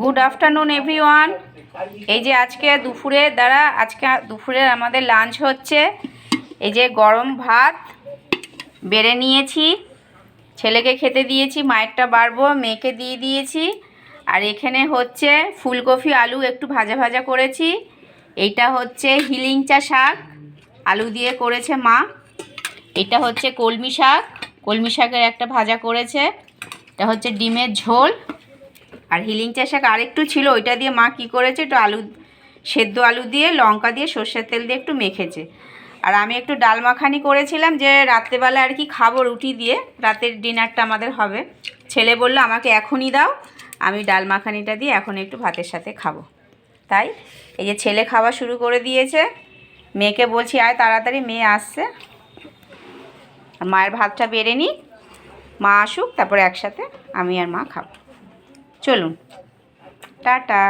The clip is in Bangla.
Good afternoon everyone. এই যে আজকে দুপুরের আমাদের লাঞ্চ হচ্ছে। এই যে গরম ভাত বেড়ে নিয়েছি, ছেলেকে খেতে দিয়েছি, মায়েরটা বাড়বো, মেয়েকে দিয়ে দিয়েছি। আর এখানে হচ্ছে ফুলকপি আলু একটু ভাজা ভাজা করেছি। এইটা হচ্ছে হিলিংচা শাক, আলু দিয়ে করেছে মা। এটা হচ্ছে কলমি শাক, কলমি শাকের একটা ভাজা করেছে। এটা হচ্ছে ডিমের ঝোল। আর হিলিংচা শাক আরেকটু ছিল, ওইটা দিয়ে মা কী করেছে, একটু সেদ্ধ আলু দিয়ে লঙ্কা দিয়ে সর্ষের তেল দিয়ে একটু মেখেছে। আর আমি একটু ডাল মাখানি করেছিলাম, যে রাত্রেবেলা আর কি খাবো রুটি দিয়ে, রাতের ডিনারটা আমাদের হবে। ছেলে বললো আমাকে এখনই দাও, আমি ডাল মাখানিটা দিয়ে এখন একটু ভাতের সাথে খাবো। তাই এই যে ছেলে খাওয়া শুরু করে দিয়েছে, মেয়েকে বলছি আয় তাড়াতাড়ি, মেয়ে আসছে। আর মায়ের ভাতটা বেড়ে নিই, মা আসুক, তারপরে একসাথে আমি আর মা খাবো। চলুন, টাটা।